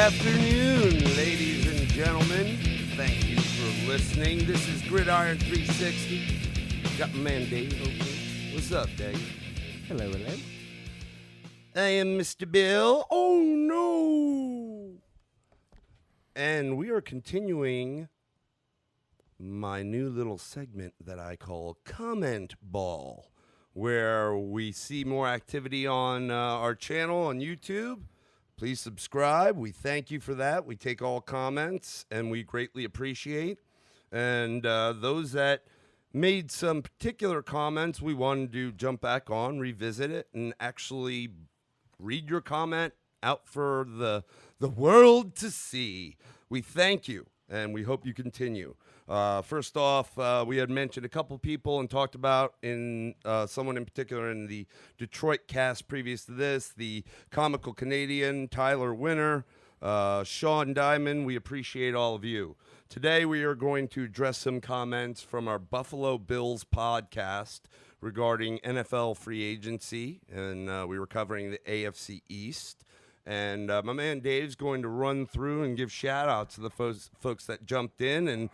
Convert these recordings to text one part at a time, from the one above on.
afternoon, ladies and gentlemen. Thank you for listening. This is Gridiron 360. Got my man Dave over here. What's up, Dave? Hello, hello. I am Mr. Bill. Oh, no. And we are continuing my new little segment that I call Comment Ball, where we see more activity on our channel on YouTube. Please subscribe. We thank you for that. We take all comments, and we greatly appreciate. And those that made some particular comments, we wanted to jump back on, revisit it, and actually read your comment out for the world to see. We thank you, and we hope you continue. First off, we had mentioned a couple people and talked about someone in particular in the Detroit cast previous to this, the comical Canadian Tyler Winner, Sean Diamond. We appreciate all of you. Today we are going to address some comments from our Buffalo Bills podcast regarding NFL free agency, and we were covering the AFC East. And my man Dave's going to run through and give shout-outs to the folks that jumped in and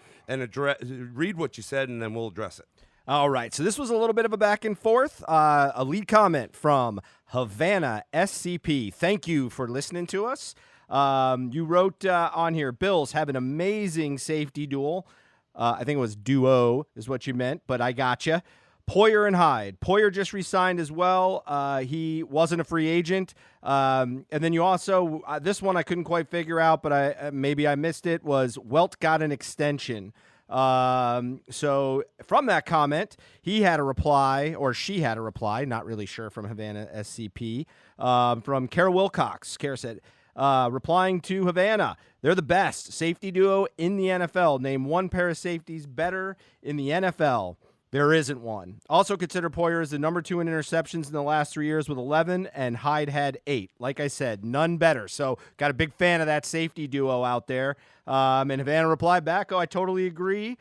read what you said, and then we'll address it. All right, so this was a little bit of a back and forth. A lead comment from HAVANA SCP. Thank you for listening to us. You wrote on here, Bills have an amazing safety duel. I think it was duo is what you meant, but I gotcha. Poyer and Hyde. Poyer just re-signed as well. He wasn't a free agent. And then you also, this one I couldn't quite figure out, but maybe I missed it, was Welt got an extension. So from that comment, he had a reply, or she had a reply, not really sure, from Havana SCP, from Kara Wilcox. Kara said, replying to Havana, they're the best safety duo in the NFL. Name one pair of safeties better in the NFL. There isn't one. Also consider Poyer as the number 2 in interceptions in the last 3 years with 11, and Hyde had 8. Like I said, none better. So got a big fan of that safety duo out there. And Havana replied back, oh, I totally agree.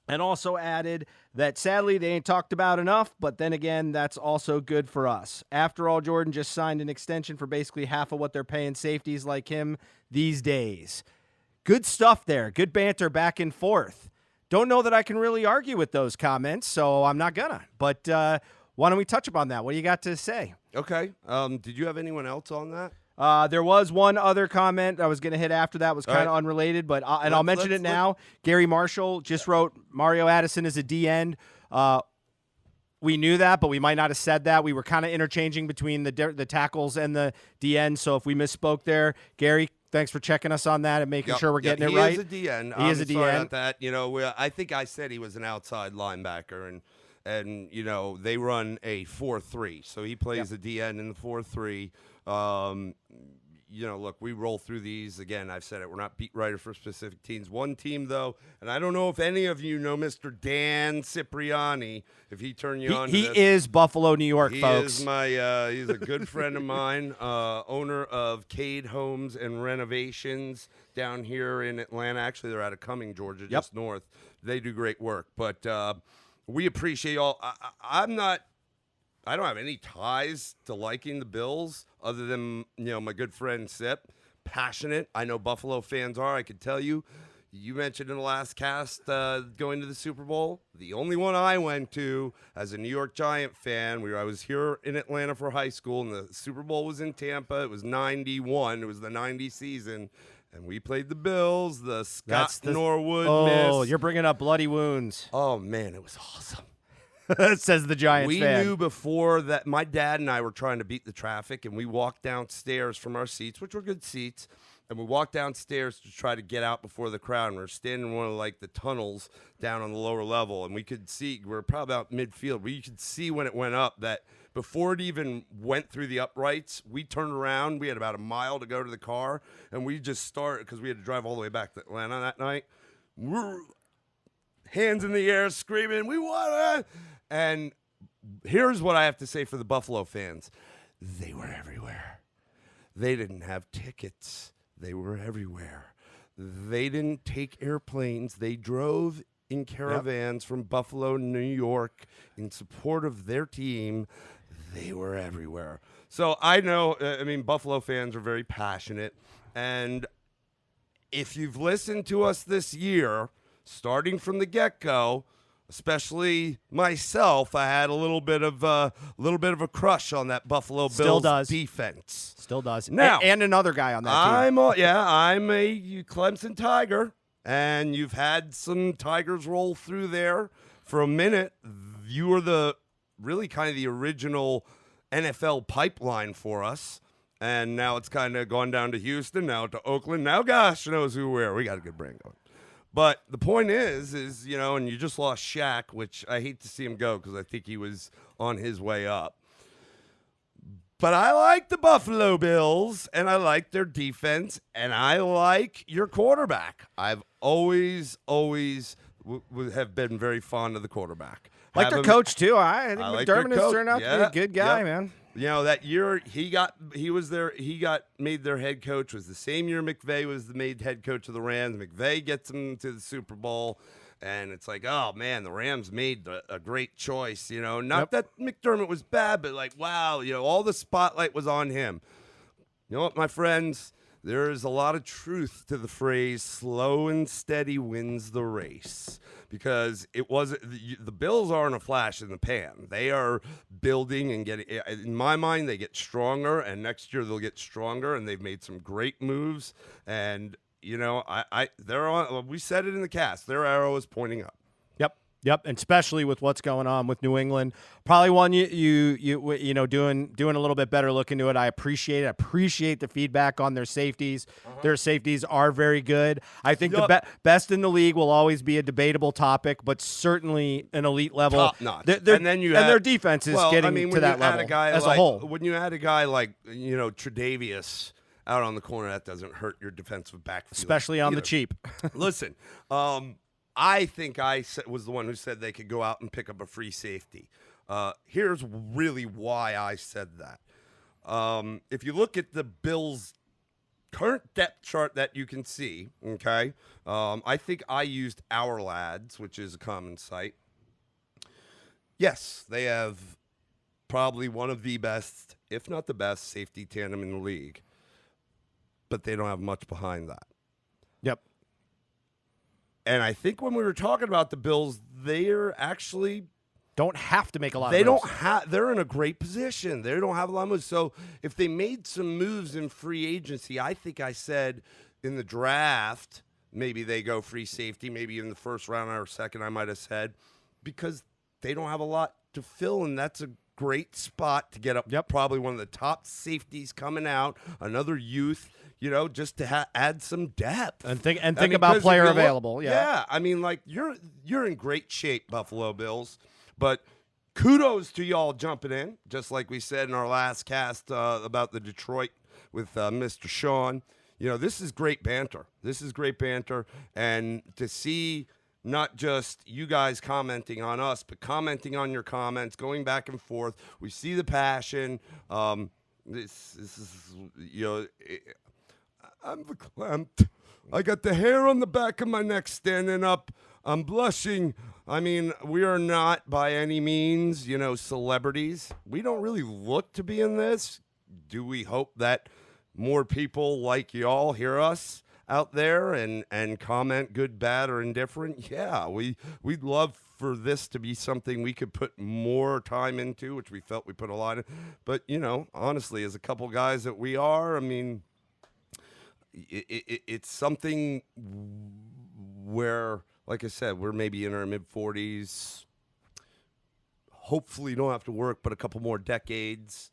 And also added that sadly they ain't talked about enough, but then again, that's also good for us. After all, Jordan just signed an extension for basically half of what they're paying safeties like him these days. Good stuff there. Good banter back and forth. Don't know that I can really argue with those comments, so I'm not gonna. But why don't we touch upon that? What do you got to say? Okay. Did you have anyone else on that? There was one other comment I was going to hit after that. Was kind of unrelated, but I'll mention it now. Gary Marshall just wrote, Mario Addison is a D-end. We knew that, but we might not have said that. We were kind of interchanging between the tackles and the D-end, so if we misspoke there, Gary, thanks for checking us on that and making sure we're getting it right. He is a DN. He is a DN. Sorry about that. You know, I think I said he was an outside linebacker, and you know, they run a 4-3, so he plays a DN in the 4-3. You know, look, we roll through these. Again, I've said it. We're not beat writers for specific teams. One team, though, and I don't know if any of you know Mr. Dan Cipriani, if he turned you on to this. He is Buffalo, New York, folks. He's a good friend of mine, owner of Cade Homes and Renovations down here in Atlanta. Actually, they're out of Cumming, Georgia, just north. They do great work. But we appreciate y'all. I don't have any ties to liking the Bills other than, you know, my good friend Sip. Passionate. I know Buffalo fans are. I could tell you. You mentioned in the last cast going to the Super Bowl. The only one I went to as a New York Giant fan, I was here in Atlanta for high school, and the Super Bowl was in Tampa. It was 91. It was the 90 season. And we played the Bills, the Scott Norwood miss. Oh, you're bringing up bloody wounds. Oh, man, it was awesome. Says the Giants fan. We knew before that my dad and I were trying to beat the traffic, and we walked downstairs from our seats, which were good seats, and we walked downstairs to try to get out before the crowd. And we were standing in one of like the tunnels down on the lower level, and we could see, we were probably about midfield, but you could see when it went up that before it even went through the uprights, we turned around. We had about a mile to go to the car, and we just started, because we had to drive all the way back to Atlanta that night. We're hands in the air screaming, we want it! And here's what I have to say for the Buffalo fans. They were everywhere. They didn't have tickets. They were everywhere. They didn't take airplanes. They drove in caravans from Buffalo, New York, in support of their team. They were everywhere. So I know, I mean, Buffalo fans are very passionate. And if you've listened to us this year, starting from the get-go, especially myself, I had a little bit of a crush on that Buffalo Still Bills does. defense. Still does. Now, and another guy on that team. I'm a Clemson Tiger, and you've had some Tigers roll through there for a minute. You were really kind of the original NFL pipeline for us, and now it's kind of gone down to Houston, now to Oakland. Now, gosh knows who where. We got a good brand going. But the point is, and you just lost Shaq, which I hate to see him go because I think he was on his way up. But I like the Buffalo Bills, and I like their defense, and I like your quarterback. I've always have been very fond of the quarterback. Like their coach, too. I think I like their McDermott has coach. turned out to be a good guy, man. You know, that year he got made their head coach was the same year McVay was made head coach of the Rams. McVay gets them to the Super Bowl, and it's like, oh man, the Rams made a great choice. You know, not that McDermott was bad, but like, wow, all the spotlight was on him. You know what, my friends? There is a lot of truth to the phrase "slow and steady wins the race," because it wasn't the Bills aren't a flash in the pan. They are building and getting. In my mind, they get stronger, and next year they'll get stronger. And they've made some great moves. And they're on. We said it in the cast. Their arrow is pointing up. Yep, and especially with what's going on with New England, probably one you doing a little bit better look into it. I appreciate it. I appreciate the feedback on their safeties. Their safeties are very good. I think the best in the league will always be a debatable topic, but certainly an elite level. Top notch. Their defense is getting to that level as a whole. When you add a guy like Tre'Davious out on the corner, that doesn't hurt your defensive backfield, especially on the cheap. Listen. I think I was the one who said they could go out and pick up a free safety. Here's really why I said that. If you look at the Bills' current depth chart that you can see, okay, I think I used Our Lads, which is a common site. Yes, they have probably one of the best, if not the best, safety tandem in the league. But they don't have much behind that. Yep. And I think when we were talking about the Bills, they're actually don't have to make a lot of moves. They're in a great position. They don't have a lot of moves. So if they made some moves in free agency, I think I said in the draft, maybe they go free safety, maybe in the first round or second, I might have said, because they don't have a lot to fill, and that's a great spot to get up. Yep. Probably one of the top safeties coming out, another youth. Just to add some depth and think about player available. Yeah, I mean, like you're in great shape, Buffalo Bills. But kudos to y'all jumping in, just like we said in our last cast about the Detroit with Mr. Sean. This is great banter. And to see not just you guys commenting on us, but commenting on your comments, going back and forth. We see the passion. This is I'm verklempt. I got the hair on the back of my neck standing up. I'm blushing. I mean, we are not by any means, celebrities. We don't really look to be in this. Do we hope that more people like y'all hear us out there and comment good, bad, or indifferent? Yeah, we'd love for this to be something we could put more time into, which we felt we put a lot in. But, honestly, as a couple guys that we are, I mean, it's something where, like I said, we're maybe in our mid-40s. Hopefully don't have to work but a couple more decades.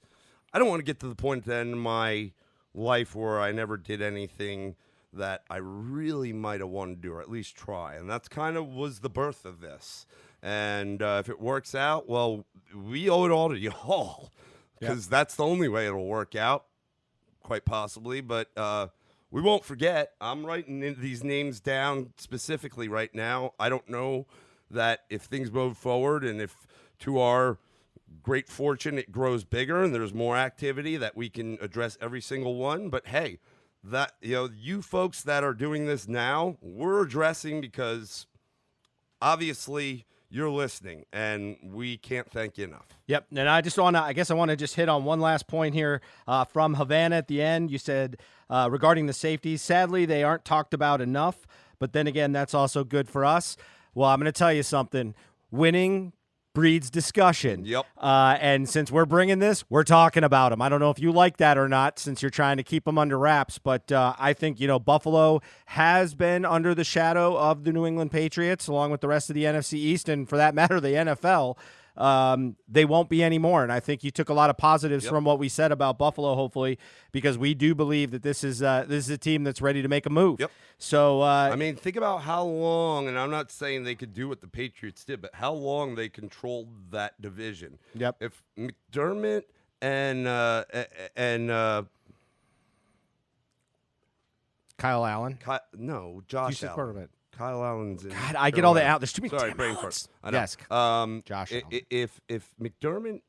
I don't want to get to the point at the end of my life where I never did anything that I really might have wanted to do, or at least try. And that's kind of was the birth of this. And if it works out, well, we owe it all to y'all, because that's the only way it'll work out, quite possibly. But we won't forget. I'm writing these names down specifically right now. I don't know that if things move forward and if to our great fortune it grows bigger and there's more activity that we can address every single one. But hey, that you folks that are doing this now, we're addressing because obviously you're listening, and we can't thank you enough. Yep, and I guess I want to just hit on one last point here from Havana at the end. You said regarding the safeties, sadly, they aren't talked about enough, but then again, that's also good for us. Well, I'm going to tell you something. Winning breeds discussion. Yep. And since we're bringing this, we're talking about them. I don't know if you like that or not, since you're trying to keep them under wraps, but I think, Buffalo has been under the shadow of the New England Patriots, along with the rest of the NFC East, and for that matter, the NFL. They won't be anymore. And I think you took a lot of positives from what we said about Buffalo, hopefully, because we do believe that this is a team that's ready to make a move. Yep. So, think about how long, and I'm not saying they could do what the Patriots did, but how long they controlled that division. Yep. If McDermott and Kyle Allen. Josh Allen. Allen. Kyle Allen's in. God, I get all the out. There's too many. Sorry, damn brain Allens. fart. I know. Yes. Josh Allen. If McDermott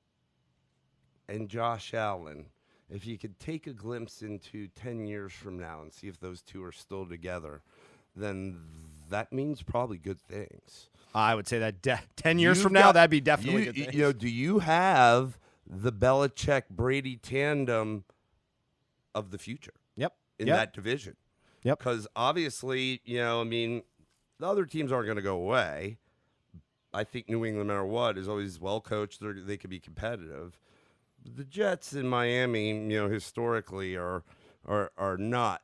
and Josh Allen, if you could take a glimpse into 10 years from now and see if those two are still together, then that means probably good things. I would say that 10 years from now, that'd be definitely good things. Do you have the Belichick-Brady tandem of the future? Yep. In that division? Yep. Because obviously, the other teams aren't going to go away. I think New England, no matter what, is always well coached. They could be competitive. The Jets in Miami, historically are not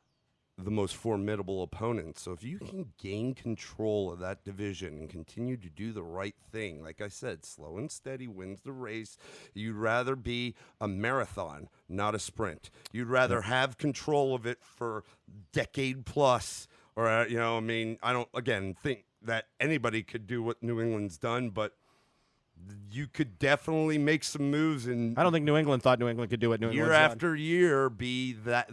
the most formidable opponents. So if you can gain control of that division and continue to do the right thing, like I said, slow and steady wins the race. You'd rather be a marathon, not a sprint. You'd rather have control of it for decade plus. Or, I don't, again, think that anybody could do what New England's done, but you could definitely make some moves. And I don't think New England thought New England could do what New England's year done. after year be that,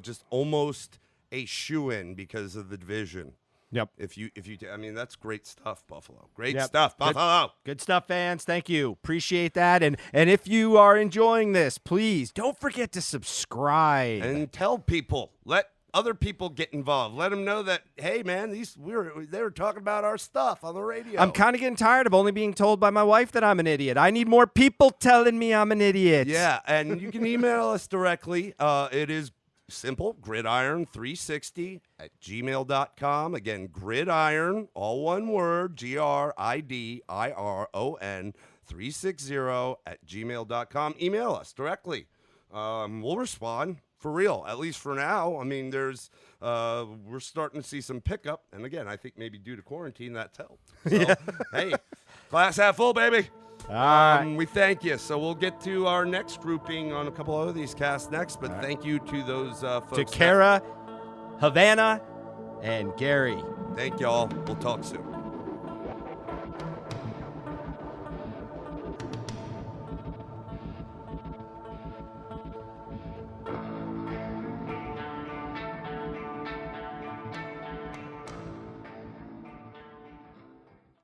just almost a shoo-in because of the division. Yep. That's great stuff, Buffalo. Great stuff, Buffalo. Good stuff, fans. Thank you. Appreciate that. And if you are enjoying this, please don't forget to subscribe. And tell people. Let other people get involved. Let them know that, hey, man, they were talking about our stuff on the radio. I'm kind of getting tired of only being told by my wife that I'm an idiot. I need more people telling me I'm an idiot. Yeah, and you can email us directly. It is simple, gridiron360@gmail.com. Again, gridiron, all one word, GRIDIRON 360@gmail.com. Email us directly. We'll respond. For real, at least for now. We're starting to see some pickup. And again, I think maybe due to quarantine, that's helped. So, hey, glass half full, baby. All right. We thank you. So we'll get to our next grouping on a couple of these casts next. But thank you to those folks. To Kara, Havana, and Gary. Thank y'all. We'll talk soon.